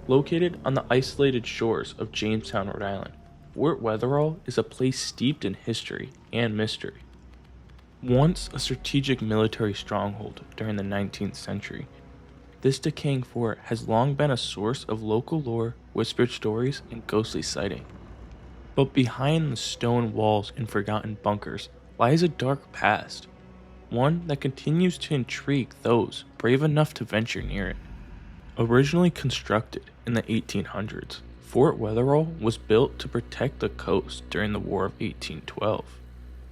Located on the isolated shores of Jamestown, Rhode Island, Fort Wetherall is a place steeped in history and mystery. Once a strategic military stronghold during the 19th century, this decaying fort has long been a source of local lore, whispered stories, and ghostly sighting. But behind the stone walls and forgotten bunkers lies a dark past, one that continues to intrigue those brave enough to venture near it. Originally constructed in the 1800s, Fort Wetherall was built to protect the coast during the War of 1812,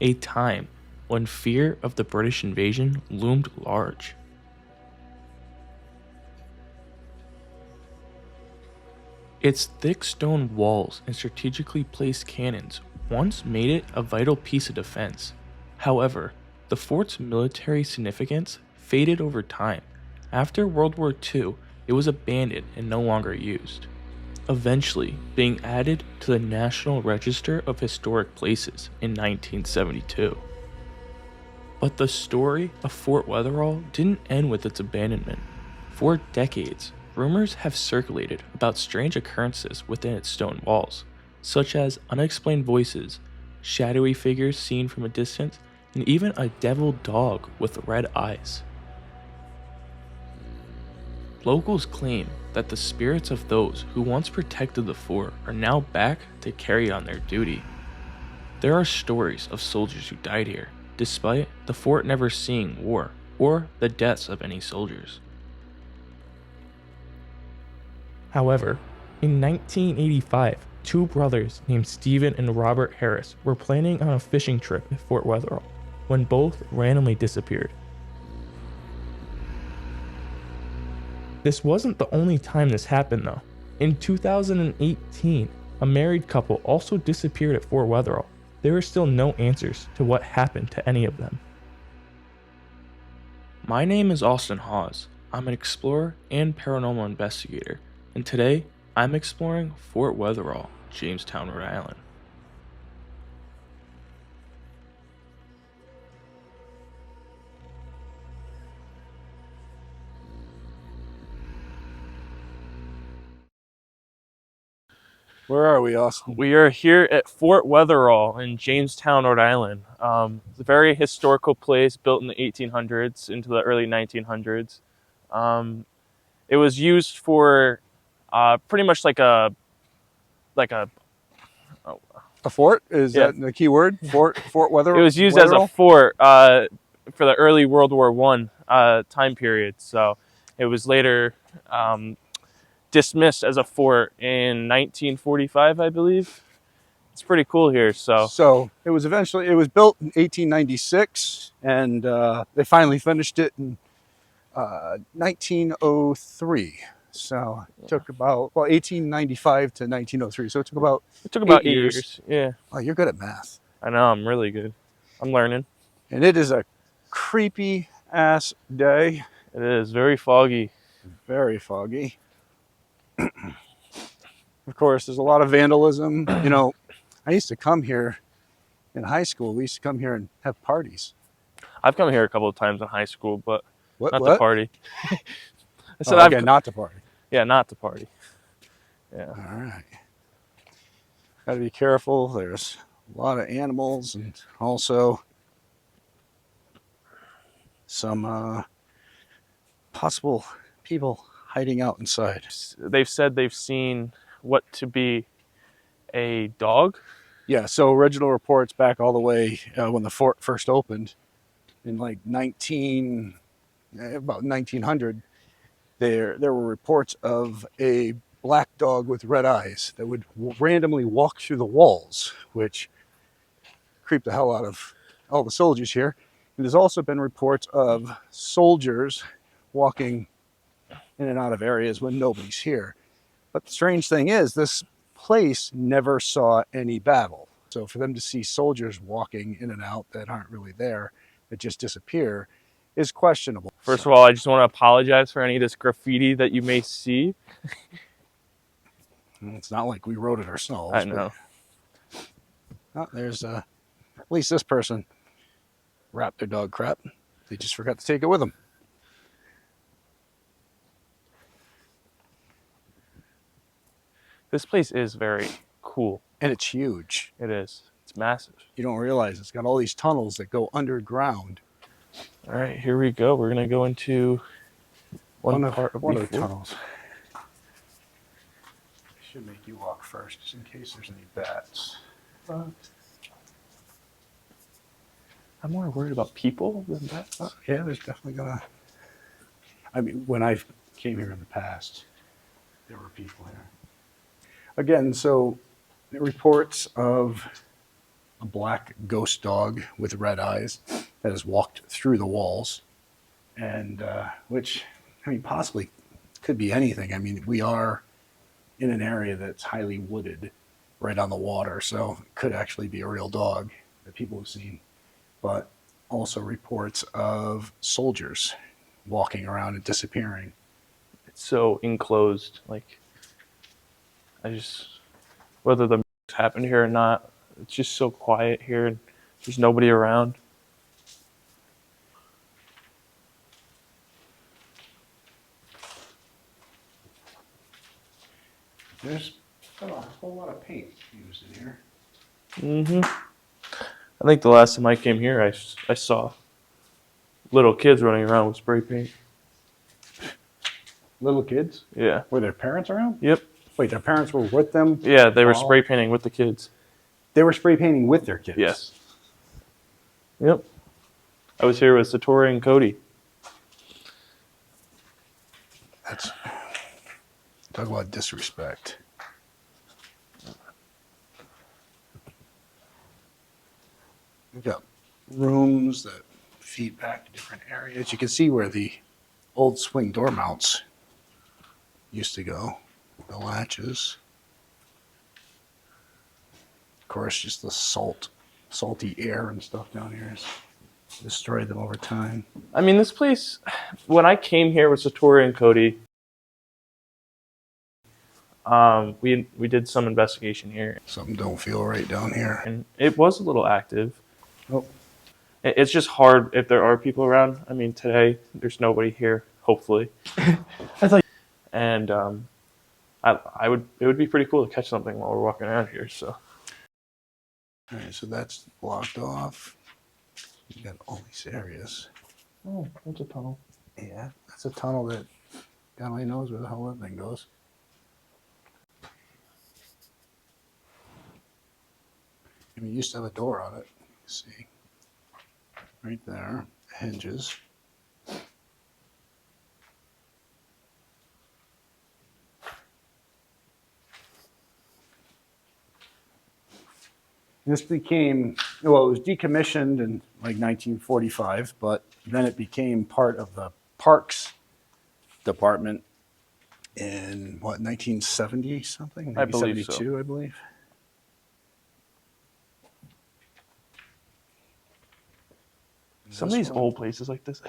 a time when fear of the British invasion loomed large. Its thick stone walls and strategically placed cannons once made it a vital piece of defense. However, the fort's military significance faded over time. After World War II, it was abandoned and no longer used, eventually being added to the National Register of Historic Places in 1972. But the story of Fort Wetherall didn't end with its abandonment. For decades, rumors have circulated about strange occurrences within its stone walls, such as unexplained voices, shadowy figures seen from a distance, and even a devil dog with red eyes. Locals claim that the spirits of those who once protected the fort are now back to carry on their duty. There are stories of soldiers who died here, despite the fort never seeing war or the deaths of any soldiers. However, in 1985, two brothers named Stephen and Robert Harris were planning on a fishing trip at Fort Wetherall when both randomly disappeared. This wasn't the only time this happened though. In 2018, a married couple also disappeared at Fort Wetherall. There are still no answers to what happened to any of them. My name is Austin Hawes. I'm an explorer and paranormal investigator, and today I'm exploring Fort Wetherall, Jamestown, Rhode Island. Where are we, Austin? We are here at Fort Wetherall in Jamestown, Rhode Island. It's a very historical place built in the 1800s into the early 1900s. It was used for pretty much like a A fort? Is yeah. that the key word? Fort Weather. It was used as a fort for the early World War One time period. So it was later dismissed as a fort in 1945, I believe. It's pretty cool here. So it was built in 1896, and they finally finished it in 1903. So it took about 1895 to 1903. So it took about It took about 8 years. 8 years. Yeah. Oh, you're good at math. I know, I'm really good. I'm learning. And it is a creepy ass day. It is very foggy. Very foggy. Of course, there's a lot of vandalism. You know, I used to come here in high school. We used to come here and have parties. I've come here a couple of times in high school, but not What? to party. I said okay, not to party. Yeah, not to party. Yeah. All right. Got to be careful. There's a lot of animals and also some possible people hiding out inside. They've said they've seen what to be a dog. Yeah, so original reports back all the way when the fort first opened in like about 1900, there were reports of a black dog with red eyes that would randomly walk through the walls, which creeped the hell out of all the soldiers here. And there's also been reports of soldiers walking in and out of areas when nobody's here. But the strange thing is, this place never saw any battle. So for them to see soldiers walking in and out that aren't really there, that just disappear, is questionable. First of all, I just want to apologize for any of this graffiti that you may see. It's not like we wrote it ourselves. I know. There's at least this person wrapped their dog crap. They just forgot to take it with them. This place is very cool. And it's huge. It is. It's massive. You don't realize it's got all these tunnels that go underground. All right, here we go. We're gonna go into one of part of the fort. tunnels. I should make you walk first, just in case there's any bats. I'm more worried about people than bats. Yeah, there's definitely gonna. I mean, when I came here in the past, there were people here. Again, so reports of a black ghost dog with red eyes that has walked through the walls, and which, I mean, possibly could be anything. I mean, we are in an area that's highly wooded, right on the water, so it could actually be a real dog that people have seen. But also reports of soldiers walking around and disappearing. It's so enclosed. Like, whether the happened here or not, it's just so quiet here, and there's nobody around. There's a whole lot of paint used in here. I think the last time I came here, I saw little kids running around with spray paint. Little kids? Yeah. Were their parents around? Yep. Wait, their parents were with them? Yeah, they were spray painting with the kids. They were spray painting with their kids? Yes. Yep. I was here with Satori and Cody. That's talk about disrespect. We've got rooms that feed back to different areas. You can see where the old swing door mounts used to go, the latches. Of course, just the salty air and stuff down here has destroyed them over time. I mean, this place, when I came here with Satori and Cody, we did some investigation here. Something don't feel right down here. And it was a little active. Oh. It's just hard if there are people around. I mean, today, there's nobody here, hopefully. I thought. And it would be pretty cool to catch something while we're walking around here, so. All right, so that's blocked off. You got all these areas. Oh, that's a tunnel. Yeah, that's a tunnel that God only knows where the hell that thing goes. I mean, it used to have a door on it. You can see right there, hinges. This became, well, it was decommissioned in like 1945, but then it became part of the Parks Department in what, 1970 something? Maybe I believe 72, so. I believe. Some of these old places like this,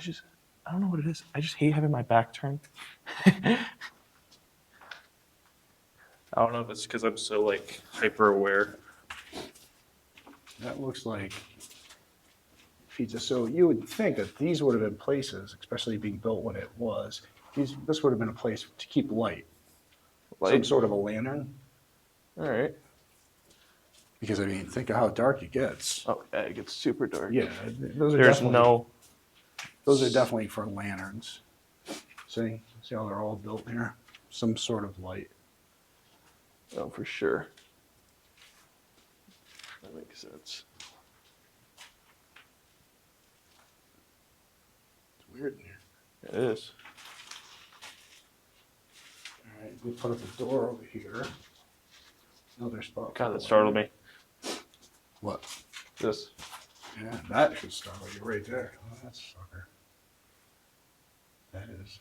I don't know what it is. I just hate having my back turned. I don't know if it's because I'm so like hyper aware. That looks like pizza. So you would think that these would have been places, especially being built when it was, this would have been a place to keep light. Some sort of a lantern. All right. Because, I mean, think of how dark it gets. Oh, yeah, it gets super dark. Yeah, those are definitely for lanterns. See how they're all built here? Some sort of light. Oh, for sure. That makes sense. It's weird in here. It is. All right, we put up a door over here. Another spot. God, that startled me. What? This. Yeah, that should startle you right there. Oh, that's a sucker. That is.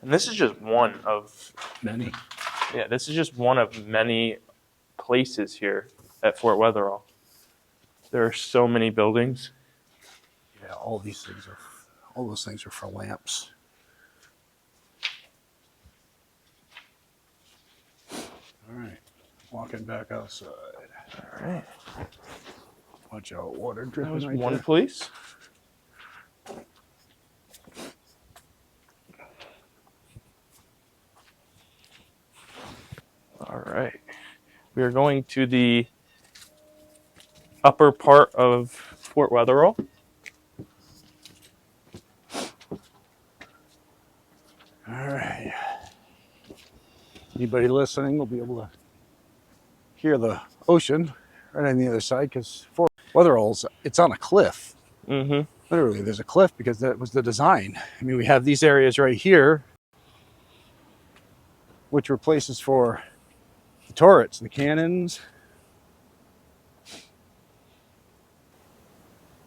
And this is just one of Many. Yeah, this is just one of many places here at Fort Wetherall. There are so many buildings. Yeah, all those things are for lamps. All right, walking back outside. All right. Watch out, water That dripping was right one there. place. All right. We are going to the upper part of Fort Wetherell. All right. Anybody listening will be able to hear the ocean right on the other side because Fort Wetherell's, it's on a cliff. Mm-hmm. Literally, there's a cliff because that was the design. I mean, we have these areas right here, which were places for the turrets, the cannons.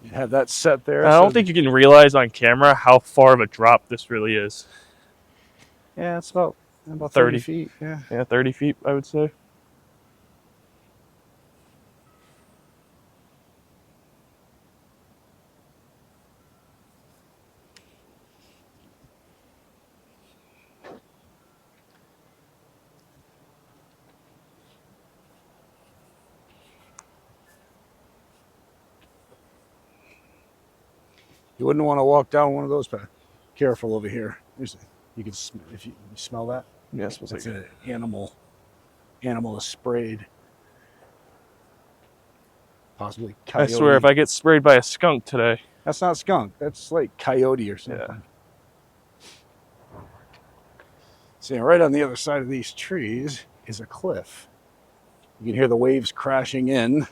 You have that set there. I don't think you can realize on camera how far of a drop this really is. Yeah, it's about 30 feet. Yeah. Yeah, 30 feet, I would say. You wouldn't want to walk down one of those, but careful over here. You can if you smell that. Yeah, it smells It's like an animal. Animal is sprayed. Possibly I coyote. swear, if I get sprayed by a skunk today. That's not skunk. That's like coyote or something. Yeah. See, right on the other side of these trees is a cliff. You can hear the waves crashing in.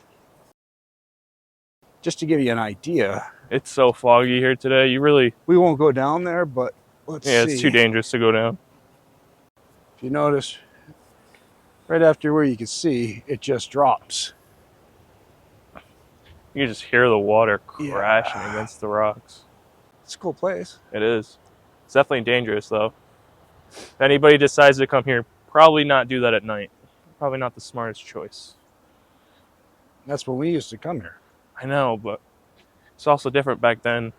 Just to give you an idea. It's so foggy here today. We won't go down there, but let's see. Yeah, it's too dangerous to go down. If you notice, right after where you can see, it just drops. You can just hear the water crashing against the rocks. It's a cool place. It is. It's definitely dangerous, though. If anybody decides to come here, probably not do that at night. Probably not the smartest choice. That's when we used to come here. I know, but it's also different back then.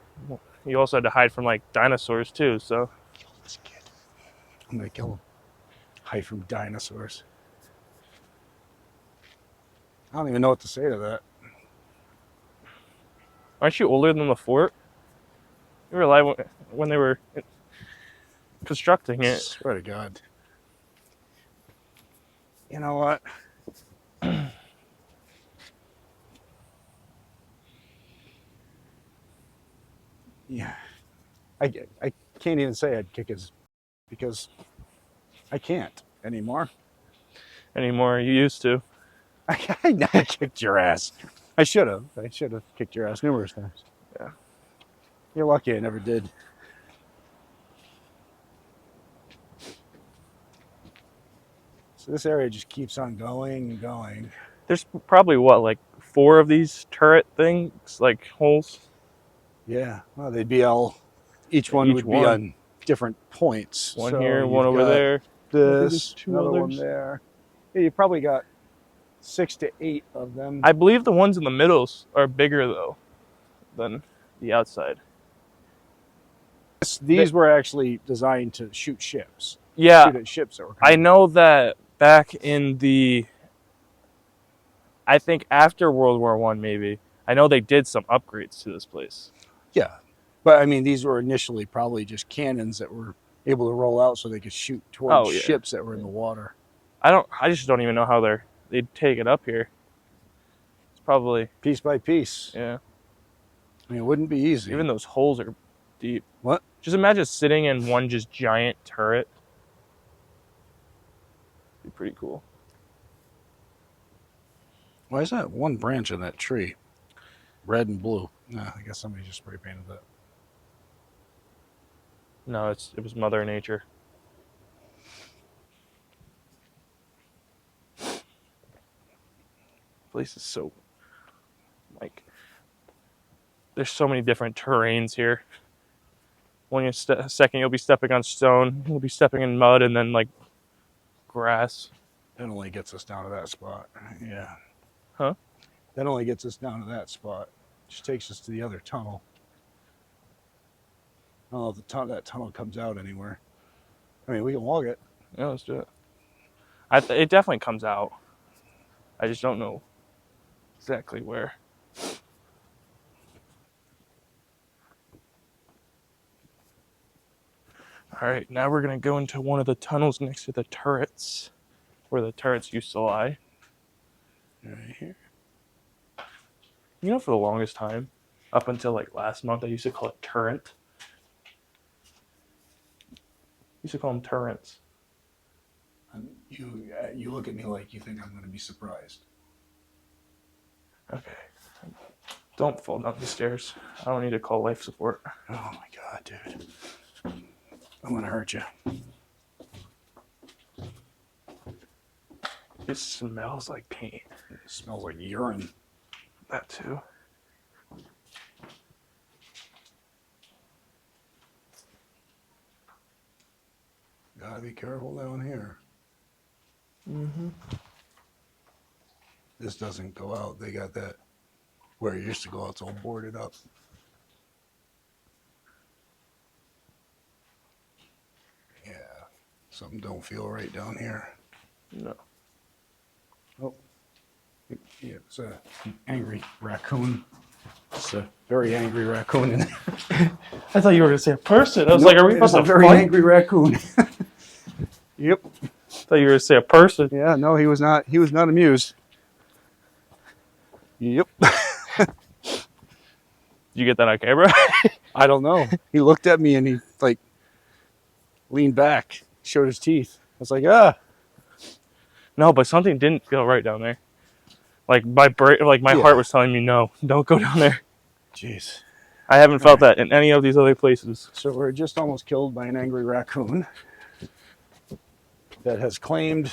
You also had to hide from, like, dinosaurs, too, so. Kill this kid. I'm going to kill him. Hide from dinosaurs. I don't even know what to say to that. Aren't you older than the fort? You were alive when they were constructing it. I swear to God. You know what? Yeah. I can't even say I'd kick his, because I can't anymore. Anymore, you used to. I kicked your ass. I should have kicked your ass numerous times. Yeah. You're lucky I never did. So this area just keeps on going and going. There's probably, what, like 4 of these turret things, like holes? Yeah. Well, they'd be each one would be on different points. One so here, one over there. This, 2 another others. one there. Yeah, you probably got 6 to 8 of them. I believe the ones in the middles are bigger, though, than the outside. These were actually designed to shoot ships. Yeah, shoot at ships that were coming. I know that back in I think after World War I, maybe, I know they did some upgrades to this place. Yeah, but I mean, these were initially probably just cannons that were able to roll out so they could shoot towards ships that were in the water. I just don't even know how they'd take it up here. It's probably piece by piece. Yeah. I mean, it wouldn't be easy. Even those holes are deep. What? Just imagine sitting in one just giant turret. It'd be pretty cool. Why is that one branch in that tree? Red and blue. Nah, I guess somebody just spray painted that. No, it was Mother Nature. Place is so, like, there's so many different terrains here. One second you'll be stepping on stone, you'll be stepping in mud, and then like grass. That only gets us down to that spot. Yeah. Huh? That only gets us down to that spot. Just takes us to the other tunnel. I don't know if that tunnel comes out anywhere. I mean, we can walk it. Yeah, let's do it. It definitely comes out. I just don't know exactly where. All right, now we're going to go into one of the tunnels next to the turrets, where the turrets used to lie. Right here. You know, for the longest time, up until like last month, I used to call it turret. Used to call them turrets. You look at me like you think I'm going to be surprised. Okay. Don't fall down the stairs. I don't need to call life support. Oh my god, dude. I'm going to hurt you. It smells like paint. It smells like urine. That too. Gotta be careful down here. Mm-hmm. This doesn't go out. They got that where it used to go out. It's all boarded up. Yeah, something don't feel right down here. No. Oh, yeah, it's an angry raccoon. It's a very angry raccoon in there. I thought you were going to say a person. I was Nope, like, are we it's supposed a to very fight? angry raccoon. Yep. I thought you were going to say a person. Yeah, no, he was not. He was not amused. Yep. Did you get that on camera? I don't know. He looked at me and he like leaned back, showed his teeth. I was like, ah. No, but something didn't feel right down there. Like my Yeah. heart was telling me no, don't go down there. Jeez. I haven't felt that in any of these other places. So we're just almost killed by an angry raccoon that has claimed.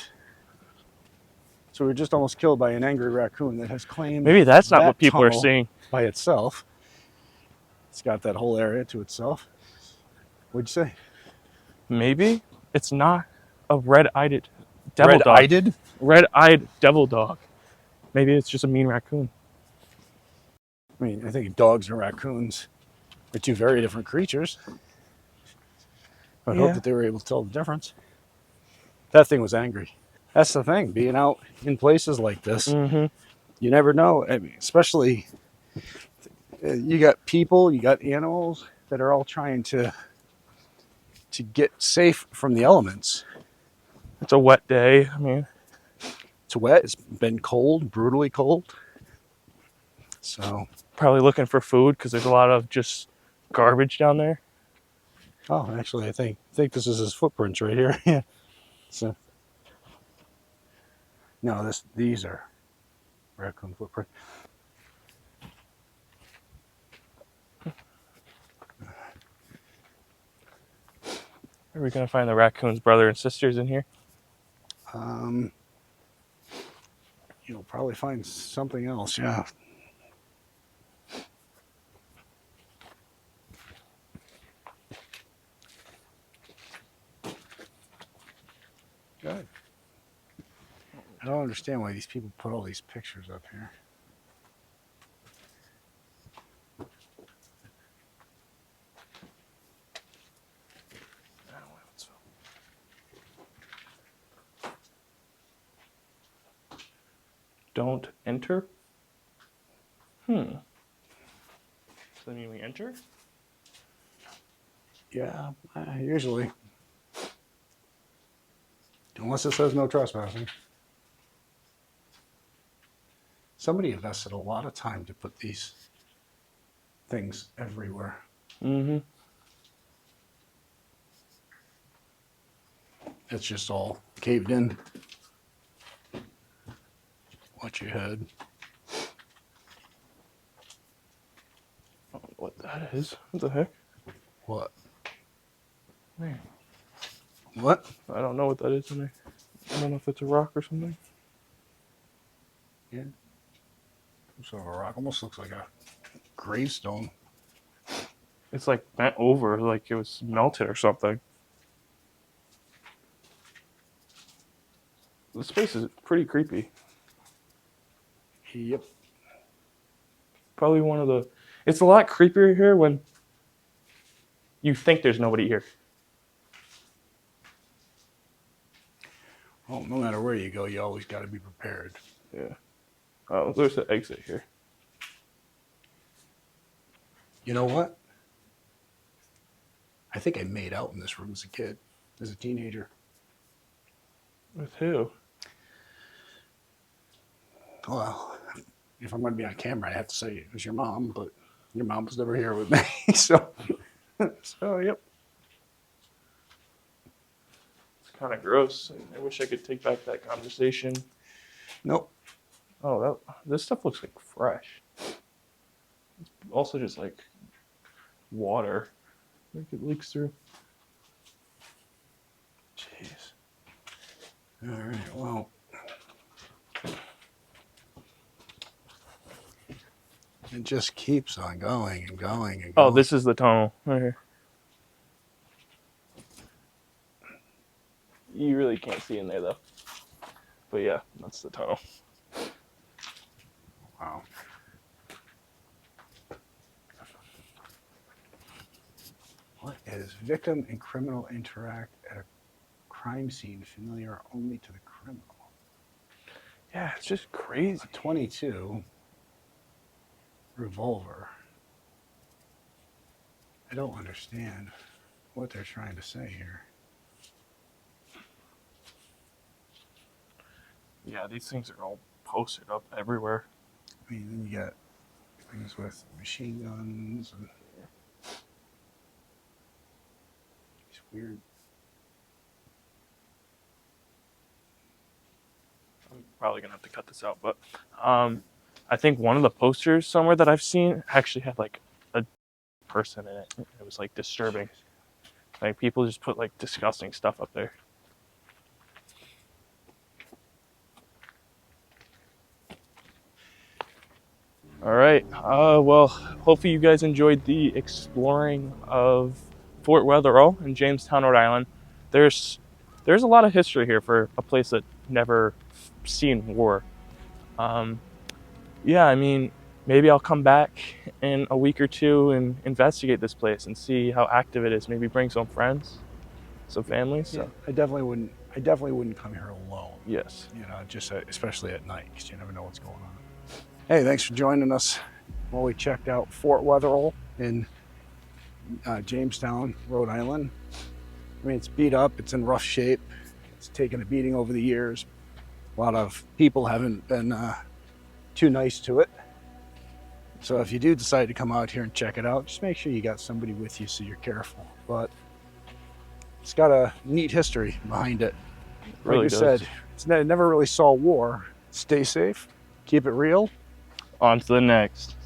So we're just almost killed by an angry raccoon that has claimed. Maybe that's not that what people are tunnel seeing. by itself. It's got that whole area to itself. What'd you say? Maybe it's not a red-eyed devil dog. Red-eyed? Red-eyed devil dog. Maybe it's just a mean raccoon. I mean, I think dogs and raccoons are two very different creatures. I hope that they were able to tell the difference. That thing was angry. That's the thing, being out in places like this, Mm-hmm. you never know. I mean, especially you got people, you got animals that are all trying to get safe from the elements. It's a wet day. I mean, it's wet. It's been cold, brutally cold. So probably looking for food because there's a lot of just garbage down there. Oh, actually, I think this is his footprints right here. Yeah. So no, these are raccoon footprints. Are we gonna find the raccoon's brother and sisters in here? You'll probably find something else. Yeah. Good. I don't understand why these people put all these pictures up here. Don't enter? Does that mean we enter? Yeah, usually. Unless it says no trespassing. Somebody invested a lot of time to put these things everywhere. Mm-hmm. It's just all caved in. Watch your head. I don't know what that is. What the heck? What? Man, What? I don't know what that is in there. I don't know if it's a rock or something. Yeah. Some sort of a rock. Almost looks like a gravestone. It's like bent over, like it was melted or something. This place is pretty creepy. Yep. Probably one of the... It's a lot creepier here when you think there's nobody here. Well, no matter where you go, you always got to be prepared. Yeah. Oh, there's the exit here. You know what? I think I made out in this room as a kid, as a teenager. With who? Well, if I'm going to be on camera, I have to say it was your mom, but your mom was never here with me. So yep. It's kind of gross. I wish I could take back that conversation. Nope. Oh, this stuff looks like fresh. It's also just like water. Like it leaks through. Jeez. All right. Well, it just keeps on going and going and going. Oh, this is the tunnel right here. You really can't see in there though. But yeah, that's the tunnel. Wow. What is victim and criminal interact at a crime scene familiar only to the criminal? Yeah, it's just crazy. A 22 revolver. I don't understand what they're trying to say here. Yeah, these things are all posted up everywhere. I mean, then you got things with machine guns and these weird. I'm probably gonna have to cut this out, but I think one of the posters somewhere that I've seen actually had like a person in it. It was like disturbing. Like people just put like disgusting stuff up there. All right. Well, hopefully you guys enjoyed the exploring of Fort Wetherell in Jamestown, Rhode Island. There's a lot of history here for a place that never seen war. Yeah, I mean, maybe I'll come back in a week or two and investigate this place and see how active it is. Maybe bring some friends, some family. So Yeah, I definitely wouldn't come here alone. yes. You know, just especially at night, because you never know what's going on. Hey, thanks for joining us while we checked out Fort Wetherell in Jamestown, Rhode Island. I mean, it's beat up, it's in rough shape, it's taken a beating over the years. A lot of people haven't been too nice to it. So if you do decide to come out here and check it out, just make sure you got somebody with you so you're careful. But it's got a neat history behind it. Really like I does. said, it never really saw war. Stay safe, keep it real. On to the next.